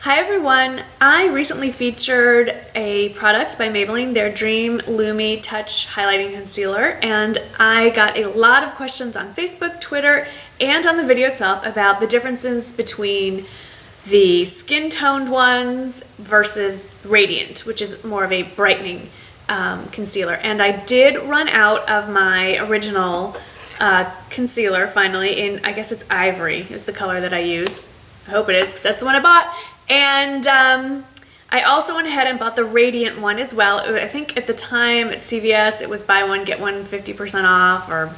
Hi everyone! I recently featured a product by Maybelline, their Dream Lumi Touch Highlighting Concealer, and I got a lot of questions on Facebook, Twitter, and on the video itself about the differences between the skin-toned ones versus Radiant, which is more of a brightening concealer. And I did run out of my original concealer finally in, I guess it's Ivory is the color that I use. I hope it is because that's the one I bought. And I also went ahead and bought the Radiant one as well. I think at the time at CVS it was buy one get one 50% off, or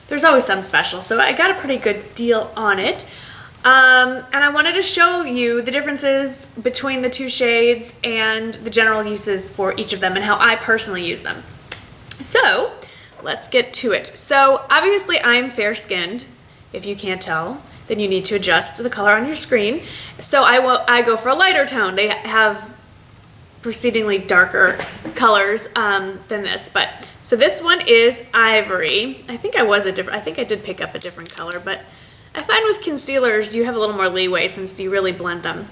there's always some special. So I got a pretty good deal on it. And I wanted to show you the differences between the two shades and the general uses for each of them and how I personally use them. So let's get to it. So obviously I'm fair-skinned, if you can't tell. Then you need to adjust the color on your screen. So I go for a lighter tone. They have proceedingly darker colors than this, but so this one is Ivory. I think I did pick up a different color, but I find with concealers you have a little more leeway since you really blend them.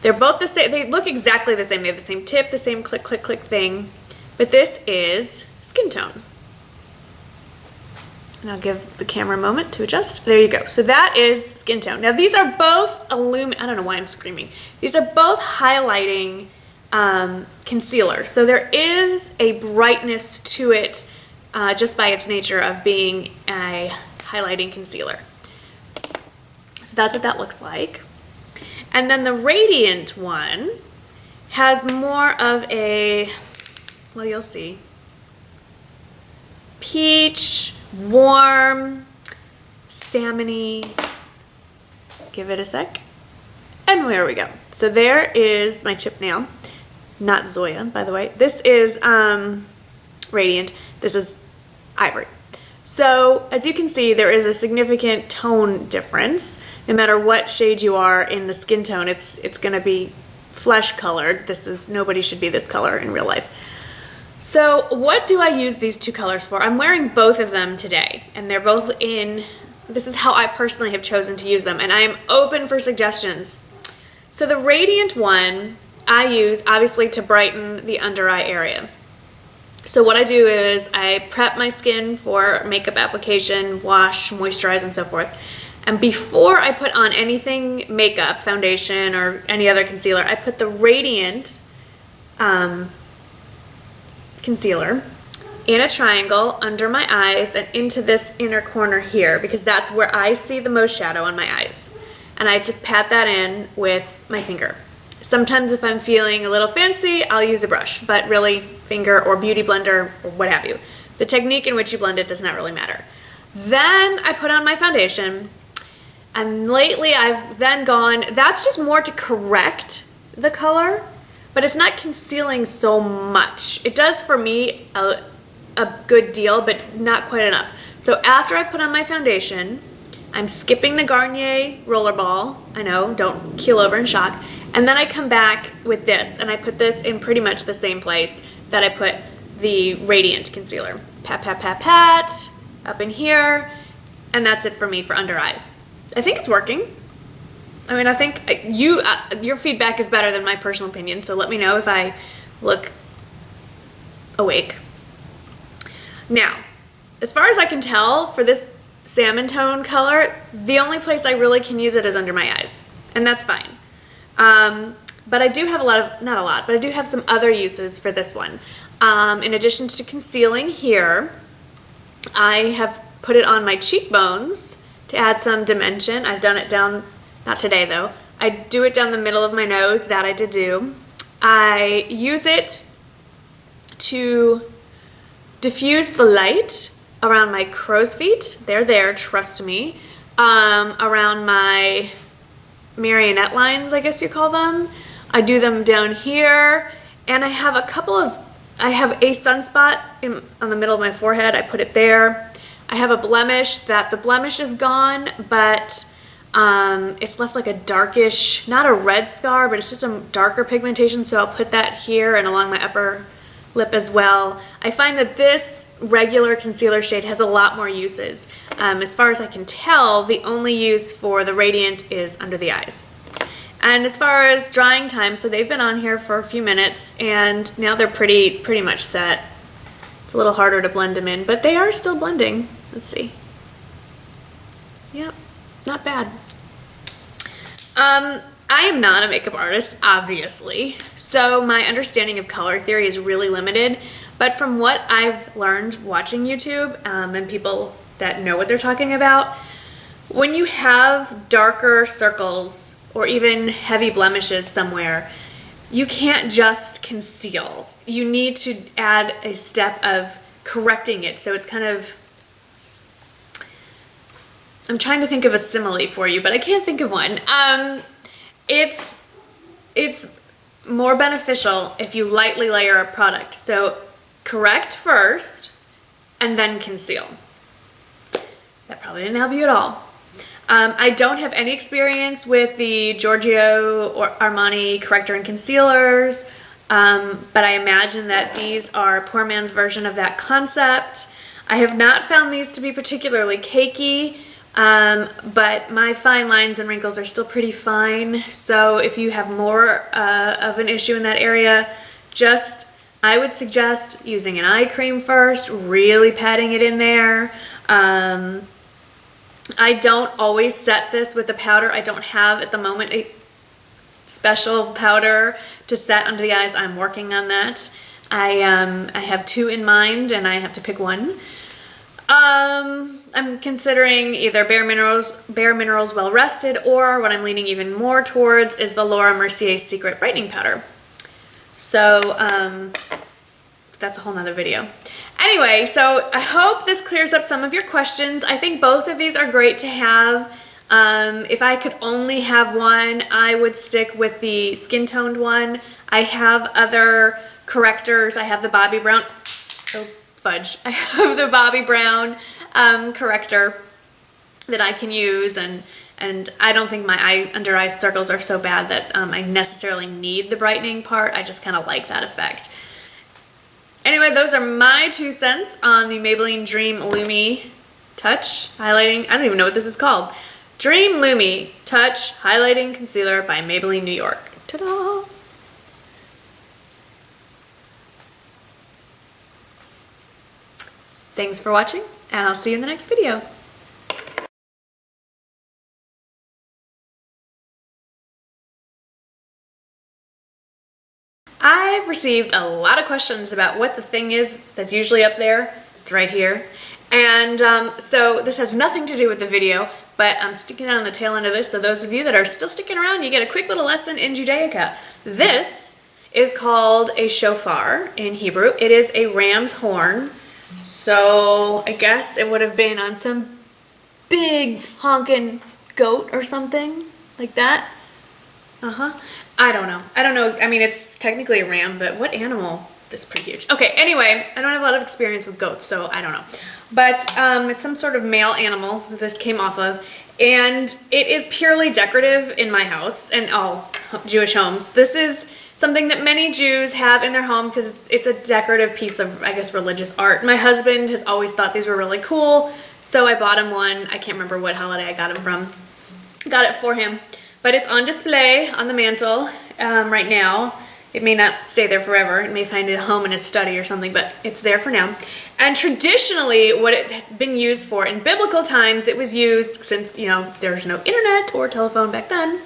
They're both the same. They look exactly the same. They have the same tip, the same click click click thing, but this is skin tone. And I'll give the camera a moment to adjust. There you go. So that is skin tone. Now these are both I don't know why I'm screaming. These are both highlighting concealer. So there is a brightness to it just by its nature of being a highlighting concealer. So that's what that looks like. And then the Radiant one has more of a, well, you'll see, peach, warm, salmon-y. Give it a sec. And there we go. So there is my chip nail. Not Zoya, by the way. This is Radiant. This is Ivory. So as you can see, there is a significant tone difference. No matter what shade you are in the skin tone, it's going to be flesh colored. Nobody should be this color in real life. So what do I use these two colors for? I'm wearing both of them today, and they're both in, this is how I personally have chosen to use them, and I am open for suggestions. So the Radiant one I use obviously to brighten the under eye area. So what I do is I prep my skin for makeup application, wash, moisturize, and so forth. And before I put on anything makeup, foundation, or any other concealer, I put the Radiant concealer in a triangle under my eyes and into this inner corner here, because that's where I see the most shadow on my eyes. And I just pat that in with my finger. Sometimes if I'm feeling a little fancy, I'll use a brush, but really finger or beauty blender or what have you. The technique in which you blend it does not really matter. Then I put on my foundation, and lately I've then gone, that's just more to correct the color, but it's not concealing so much. It does for me a good deal, but not quite enough. So after I put on my foundation, I'm skipping the Garnier Rollerball. I know, don't keel over in shock. And then I come back with this, and I put this in pretty much the same place that I put the Radiant concealer. Pat, pat, pat, pat, up in here, and that's it for me for under eyes. I think it's working. I mean, I think your feedback is better than my personal opinion, so let me know if I look awake. Now, as far as I can tell, for this salmon tone color, the only place I really can use it is under my eyes, and that's fine. But I do have but I do have some other uses for this one. In addition to concealing here, I have put it on my cheekbones to add some dimension. I've done it down, not today though, I do it down the middle of my nose, that I did do. I use it to diffuse the light around my crow's feet. They're there, trust me. Around my marionette lines, I guess you call them. I do them down here, and I have a sunspot on the middle of my forehead. I put it there. I have a blemish that the blemish is gone, but it's left like a darkish, not a red scar, but it's just a darker pigmentation, so I'll put that here and along my upper lip as well. I find that this regular concealer shade has a lot more uses. As far as I can tell, the only use for the Radiant is under the eyes. And as far as drying time, so they've been on here for a few minutes and now they're pretty much set. It's a little harder to blend them in, but they are still blending. Let's see. Yep, not bad. I am not a makeup artist, obviously, so my understanding of color theory is really limited, but from what I've learned watching YouTube and people that know what they're talking about, when you have darker circles or even heavy blemishes somewhere, you can't just conceal. You need to add a step of correcting it, so it's kind of, I'm trying to think of a simile for you, but I can't think of one. It's more beneficial if you lightly layer a product. So correct first and then conceal. That probably didn't help you at all. I don't have any experience with the Giorgio or Armani corrector and concealers, but I imagine that these are poor man's version of that concept. I have not found these to be particularly cakey. But my fine lines and wrinkles are still pretty fine, so if you have more of an issue in that area, I would suggest using an eye cream first, really patting it in there. I don't always set this with a powder. I don't have at the moment a special powder to set under the eyes. I'm working on that. I have two in mind and I have to pick one. I'm considering either Bare Minerals Well Rested, or what I'm leaning even more towards is the Laura Mercier Secret Brightening Powder. So, that's a whole nother video. Anyway, so I hope this clears up some of your questions. I think both of these are great to have. If I could only have one, I would stick with the skin toned one. I have other correctors. I have the Bobbi Brown. Oh, fudge. I have the Bobbi Brown corrector that I can use, and I don't think my under eye circles are so bad that I necessarily need the brightening part. I just kind of like that effect. Anyway, those are my 2 cents on the Maybelline Dream Lumi Touch Highlighting. I don't even know what this is called. Dream Lumi Touch Highlighting Concealer by Maybelline New York. Ta-da! Thanks for watching, and I'll see you in the next video. I've received a lot of questions about what the thing is that's usually up there. It's right here. And so this has nothing to do with the video, but I'm sticking out on the tail end of this, so those of you that are still sticking around, you get a quick little lesson in Judaica. This is called a shofar in Hebrew. It is a ram's horn. So I guess it would have been on some big honking goat or something like that. I don't know. I mean, it's technically a ram, but what animal? This is pretty huge. Okay, anyway, I don't have a lot of experience with goats, so I don't know. But it's some sort of male animal that this came off of, and it is purely decorative in my house and all Jewish homes. This is something that many Jews have in their home because it's a decorative piece of, I guess, religious art. My husband has always thought these were really cool, so I bought him one. I can't remember what holiday I got him from. Got it for him. But it's on display on the mantle right now. It may not stay there forever. It may find a home in his study or something, but it's there for now. And traditionally, what it has been used for in biblical times, it was used since, you know, there's no internet or telephone back then.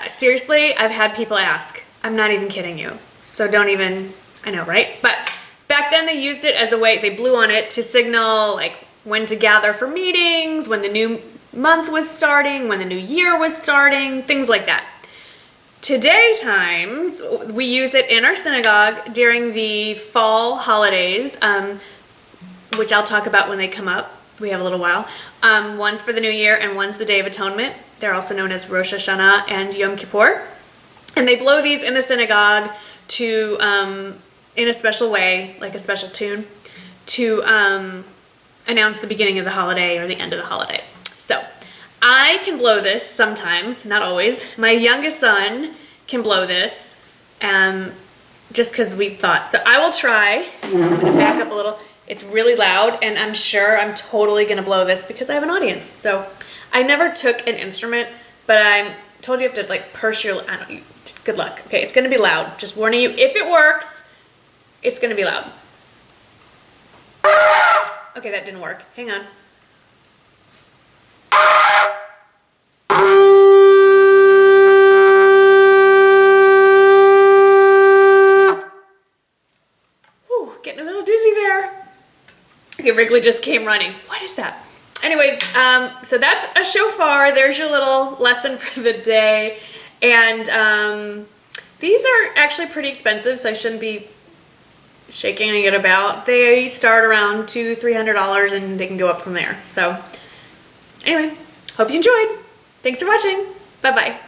Seriously, I've had people ask. I'm not even kidding you. So don't even, I know, right? But back then they used it as a way, they blew on it to signal like when to gather for meetings, when the new month was starting, when the new year was starting, things like that. Today times, we use it in our synagogue during the fall holidays, which I'll talk about when they come up. We have a little while. One's for the New Year and one's the Day of Atonement. They're also known as Rosh Hashanah and Yom Kippur. And they blow these in the synagogue to, in a special way, like a special tune, to announce the beginning of the holiday or the end of the holiday. So I can blow this sometimes, not always. My youngest son can blow this just because we thought. So I will try. I'm going to back up a little. It's really loud, and I'm sure I'm totally going to blow this because I have an audience. So I never took an instrument, but I'm told you have to like purse your, I don't, good luck. Okay, it's gonna be loud. Just warning you, if it works, it's gonna be loud. Okay, that didn't work. Hang on. Whew, getting a little dizzy there. Okay, Wrigley just came running. What is that? Anyway, so that's a shofar. There's your little lesson for the day. And these are actually pretty expensive, so I shouldn't be shaking it about. They start around $200–300 and they can go up from there. So anyway, hope you enjoyed. Thanks for watching. Bye-bye.